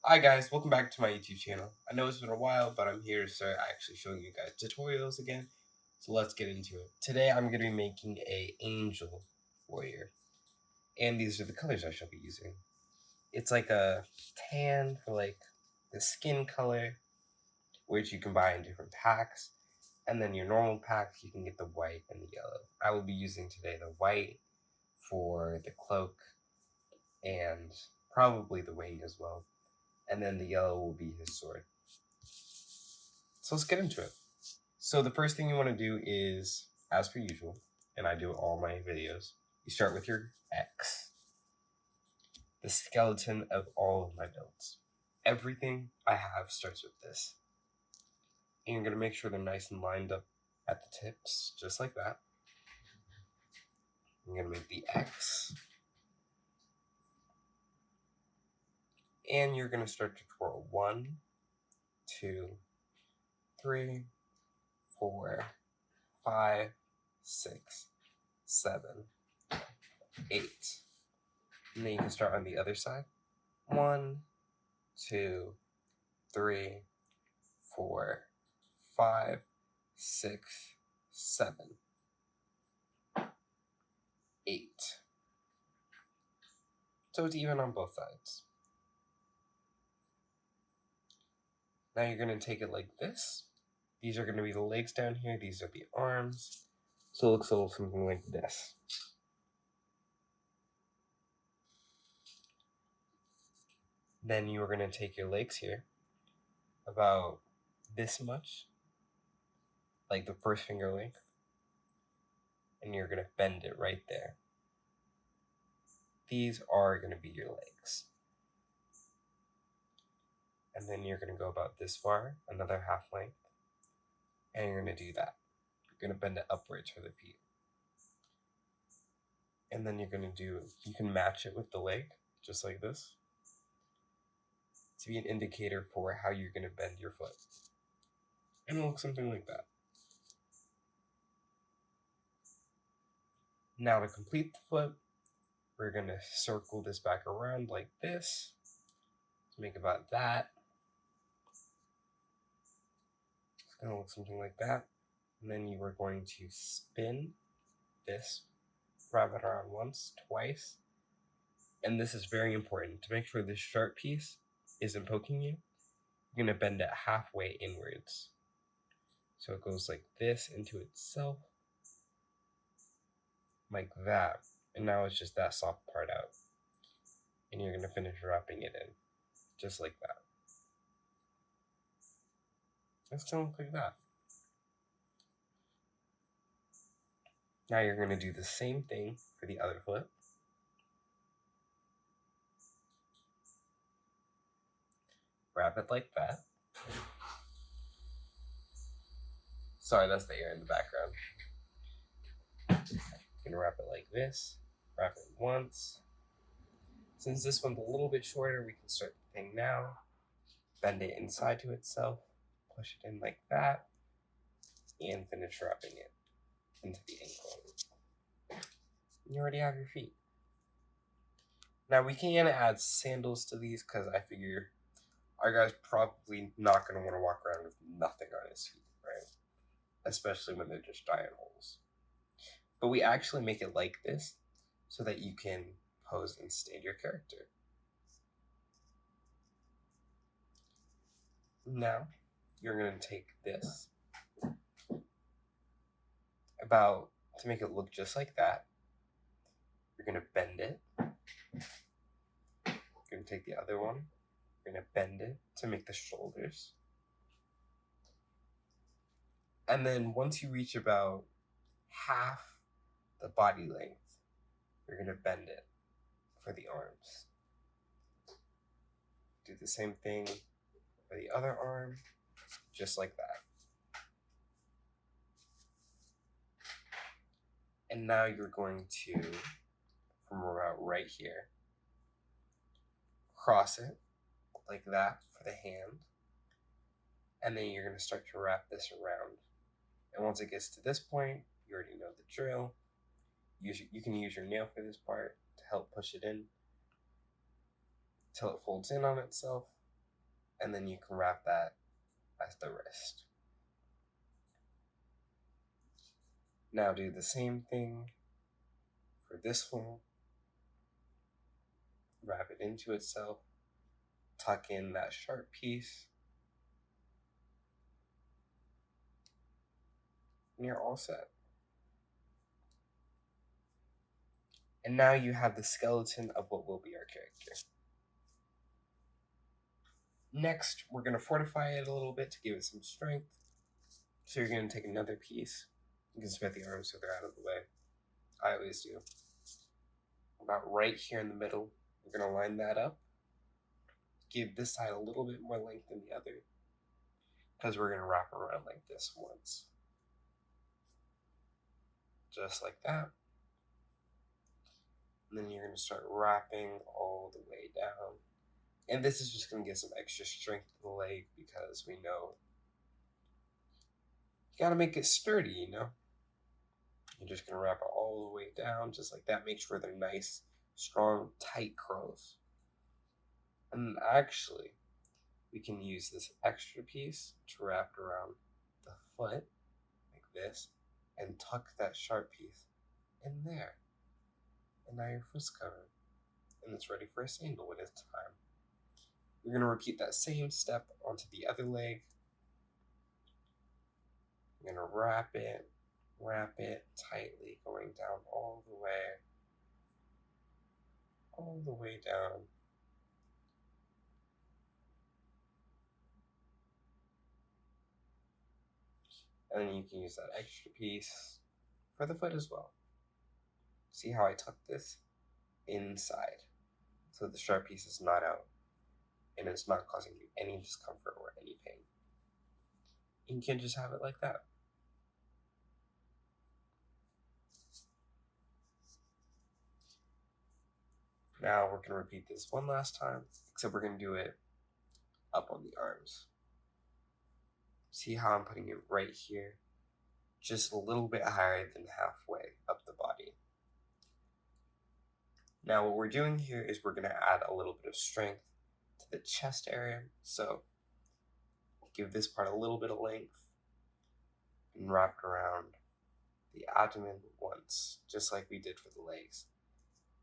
Hi guys, welcome back to my YouTube channel. I know it's been a while, but I'm here to start actually showing you guys tutorials again. So let's get into it. Today I'm going to be making a angel warrior. And these are the colors I shall be using. It's like a tan for like the skin color, which you can buy in different packs. And then your normal pack, you can get the white and the yellow. I will be using today the white for the cloak and probably the wing as well. And then the yellow will be his sword. So let's get into it. So the first thing you want to do is, as per usual, and I do all my videos, you start with your X, the skeleton of all of my builds. Everything I have starts with this. And you're going to make sure they're nice and lined up at the tips, just like that. I'm going to make the X. And you're going to start to twirl 1, 2, 3, 4, 5, 6, 7, 8. And then you can start on the other side. 1, 2, 3, 4, 5, 6, 7, 8. So it's even on both sides. Now you're going to take it like this. These are going to be the legs down here. These are the arms. So it looks a little something like this. Then you are going to take your legs here, about this much, like the first finger length, and you're going to bend it right there. These are going to be your legs. And then you're going to go about this far, another half length, and you're going to do that. You're going to bend it upwards for the feet. And then you're going to do, you can match it with the leg, just like this, to be an indicator for how you're going to bend your foot. And it'll look something like that. Now to complete the foot, we're going to circle this back around like this, to make about that. It's going to look something like that. And then you are going to spin this, wrap it around once, twice. And this is very important. To make sure this sharp piece isn't poking you, you're going to bend it halfway inwards. So it goes like this into itself, like that. And now it's just that soft part out. And you're going to finish wrapping it in, just like that. It's going to look like that. Now you're going to do the same thing for the other foot. Wrap it like that. Sorry, that's the air in the background. You're going to wrap it like this. Wrap it once. Since this one's a little bit shorter, we can start the thing now. Bend it inside to itself. Push it in like that. And finish wrapping it into the ankle. You already have your feet. Now we can add sandals to these because I figure our guy's probably not going to want to walk around with nothing on his feet, right? Especially when they're just giant holes. But we actually make it like this so that you can pose and stand your character. Now you're going to take this about to make it look just like that. You're going to bend it. You're going to take the other one. You're going to bend it to make the shoulders. And then once you reach about half the body length, you're going to bend it for the arms. Do the same thing for the other arm, just like that. And now you're going to, from about right here, cross it like that for the hand. And then you're going to start to wrap this around. And once it gets to this point, you already know the drill. You can use your nail for this part to help push it in till it folds in on itself. and then you can wrap that at the wrist. Now do the same thing for this one. Wrap it into itself, tuck in that sharp piece, and you're all set. And now you have the skeleton of what will be our character. Next, we're going to fortify it a little bit to give it some strength. So you're going to take another piece. You can spread the arms so they're out of the way. I always do. About right here in the middle, we're going to line that up. Give this side a little bit more length than the other, because we're going to wrap around like this once. Just like that. And then you're going to start wrapping all the way down. And this is just going to give some extra strength to the leg, because we know you got to make it sturdy, you know? You're just going to wrap it all the way down, just like that. Make sure they're nice, strong, tight curls. And actually, we can use this extra piece to wrap it around the foot, like this, and tuck that sharp piece in there. And now your foot's covered, and it's ready for a sandal when it's time. We're going to repeat that same step onto the other leg. We're going to wrap it tightly, going down all the way down. And then you can use that extra piece for the foot as well. See how I tuck this inside, so the sharp piece is not out, and it's not causing you any discomfort or any pain. You can just have it like that. Now we're going to repeat this one last time, except we're going to do it up on the arms. See how I'm putting it right here? Just a little bit higher than halfway up the body. Now what we're doing here is we're going to add a little bit of strength to the chest area. So give this part a little bit of length and wrap it around the abdomen once, just like we did for the legs.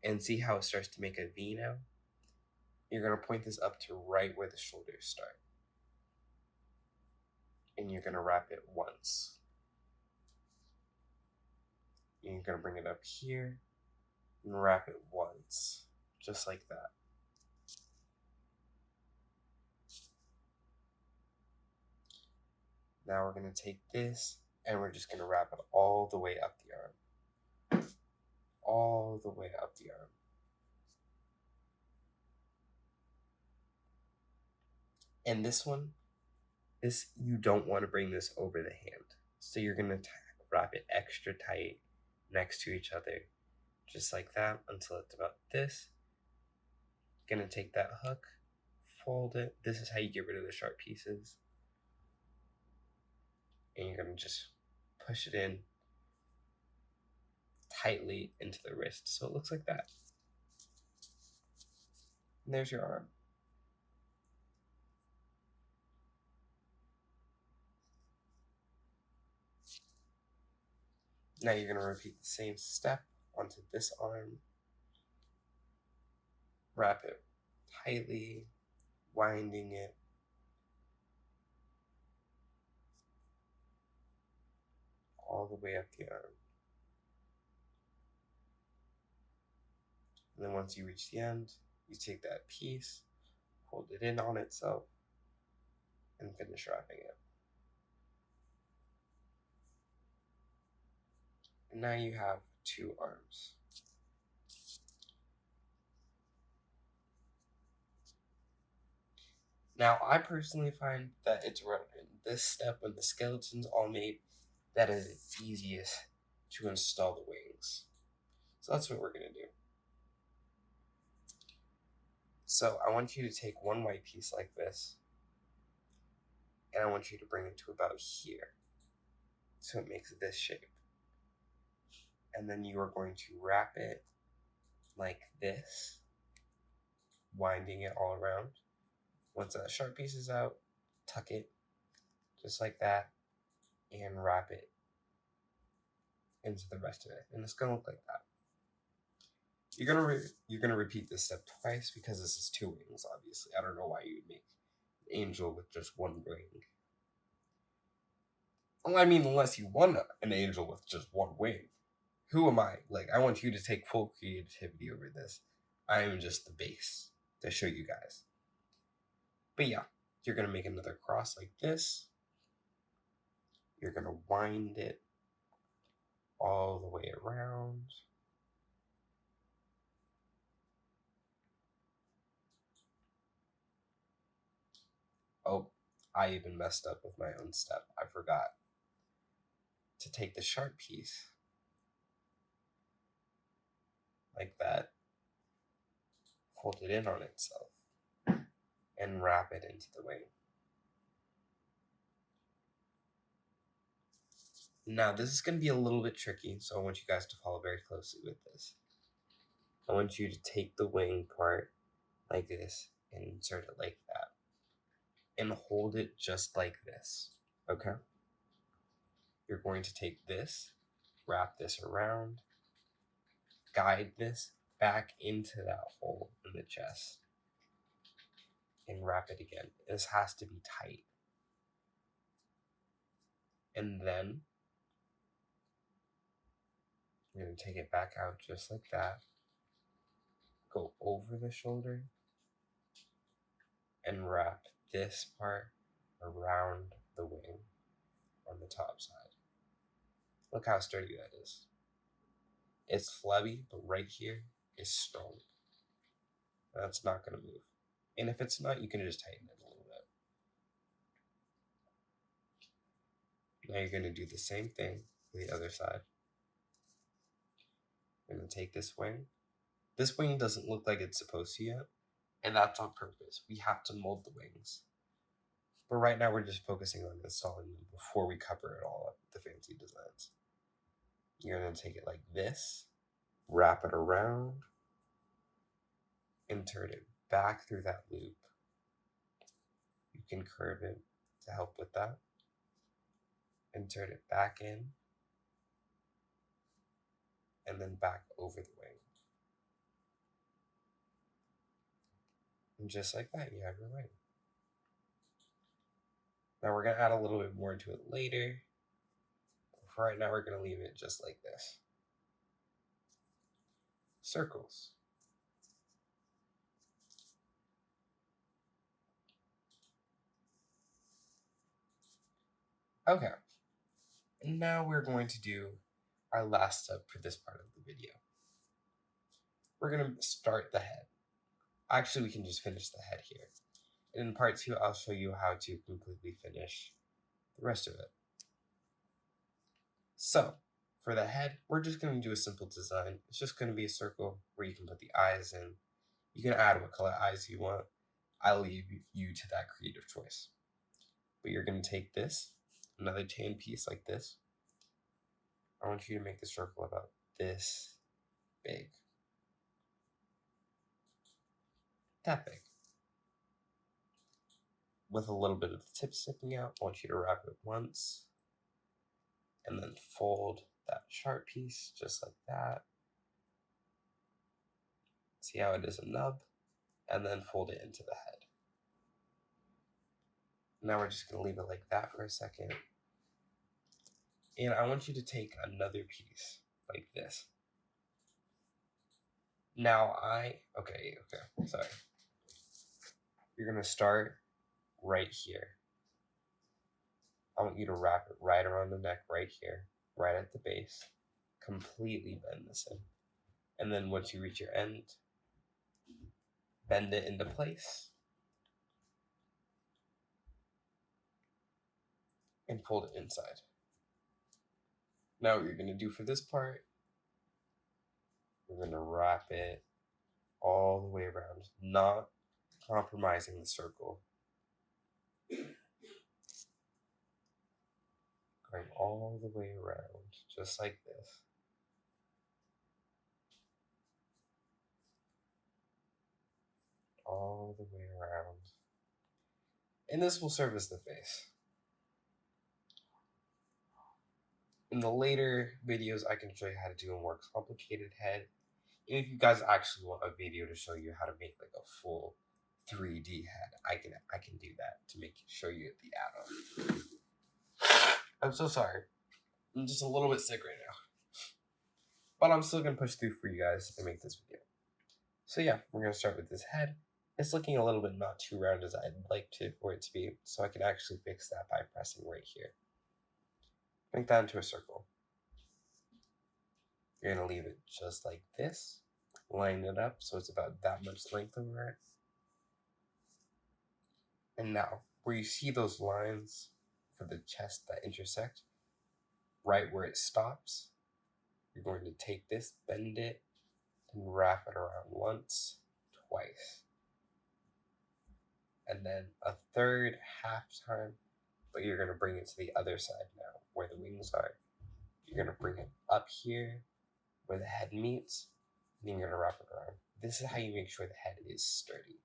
And see how it starts to make a V now? You're going to point this up to right where the shoulders start. And you're going to wrap it once. And you're going to bring it up here and wrap it once, just like that. Now we're going to take this and we're just going to wrap it all the way up the arm. All the way up the arm. And this one, you don't want to bring this over the hand. So you're going to wrap it extra tight next to each other, just like that, until it's about this. Going to take that hook, fold it. This is how you get rid of the sharp pieces. And you're going to just push it in tightly into the wrist, so it looks like that. And there's your arm. Now you're going to repeat the same step onto this arm. Wrap it tightly, winding it. All the way up the arm. And then once you reach the end, you take that piece, fold it in on itself, and finish wrapping it. And now you have 2 arms. Now, I personally find that it's around in this step when the skeleton's all made, that is the easiest to install the wings. So that's what we're going to do. So I want you to take one white piece like this, and I want you to bring it to about here, so it makes this shape. And then you are going to wrap it like this, winding it all around, Once that sharp piece is out, tuck it just like that and wrap it into the rest of it. And it's going to look like that. You're gonna repeat this step twice because this is two wings, obviously. I don't know why you'd make an angel with just one wing. Well, I mean, unless you want an angel with just one wing. Who am I? Like, I want you to take full creativity over this. I am just the base to show you guys. But yeah, you're gonna make another cross like this. You're gonna wind it all the way around. Oh, I even messed up with my own step. I forgot to take the sharp piece like that, fold it in on itself, and wrap it into the wing. Now, this is going to be a little bit tricky, so I want you guys to follow very closely with this. I want you to take the wing part like this and insert it like that. And hold it just like this, okay? You're going to take this, wrap this around, guide this back into that hole in the chest, and wrap it again. This has to be tight. And then you're going to take it back out just like that, go over the shoulder, and wrap this part around the wing on the top side. Look how sturdy that is. It's flabby, but right here is strong. That's not going to move. And if it's not, you can just tighten it a little bit. Now you're going to do the same thing for the other side. You're going to take this wing. This wing doesn't look like it's supposed to yet, and that's on purpose. We have to mold the wings. But right now we're just focusing on installing them before we cover it all up with the fancy designs. You're going to take it like this, wrap it around, and turn it back through that loop. You can curve it to help with that. Insert it back in, and then back over the wing. And just like that, you have your wing. Now we're going to add a little bit more to it later. For right now, we're going to leave it just like this. Circles. Okay. And now we're going to do our last step for this part of the video. We're going to start the head. Actually, we can just finish the head here. And in part 2, I'll show you how to completely finish the rest of it. So, for the head, we're just going to do a simple design. It's just going to be a circle where you can put the eyes in. You can add what color eyes you want. I'll leave you to that creative choice. But you're going to take this, another tan piece like this. I want you to make the circle about this big. That big. With a little bit of the tip sticking out, I want you to wrap it once. And then fold that sharp piece just like that. See how it is a nub? And then fold it into the head. Now we're just going to leave it like that for a second. And I want you to take another piece like this. Now okay, sorry. You're going to start right here. I want you to wrap it right around the neck right here, right at the base. Completely bend this in. And then once you reach your end, bend it into place. And fold it inside. Now what you're going to do for this part, we're going to wrap it all the way around, not compromising the circle. Going all the way around, just like this. All the way around. And this will serve as the face. In the later videos, I can show you how to do a more complicated head. And if you guys actually want a video to show you how to make like a full 3D head, I can do that to show you the add-on. I'm so sorry. I'm just a little bit sick right now. But I'm still gonna push through for you guys to make this video. So yeah, we're gonna start with this head. It's looking a little bit not too round as I'd like for it to be, so I can actually fix that by pressing right here. Make that into a circle. You're gonna leave it just like this. Line it up so it's about that much length over it. And now, where you see those lines for the chest that intersect, right where it stops, you're going to take this, bend it, and wrap it around once, twice. And then a third half time, but you're going to bring it to the other side now, where the wings are. You're going to bring it up here, where the head meets, and you're going to wrap it around. This is how you make sure the head is sturdy.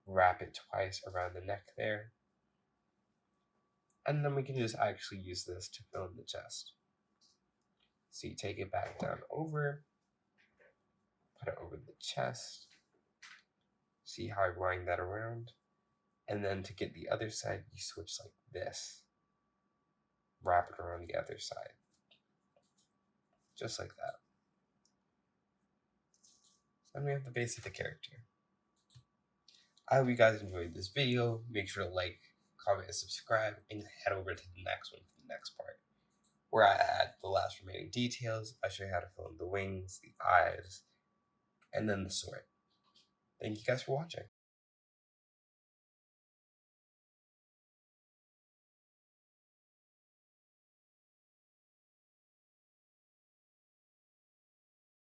Wrap it twice around the neck there. And then we can just actually use this to fill in the chest. So you take it back down over, put it over the chest. See how I wind that around? And then to get the other side, you switch like this. Wrap it around the other side. Just like that. And we have the base of the character. I hope you guys enjoyed this video. Make sure to like, comment, and subscribe, and head over to the next one for the next part, where I add the last remaining details. I show you how to fill in the wings, the eyes, and then the sword. Thank you guys for watching.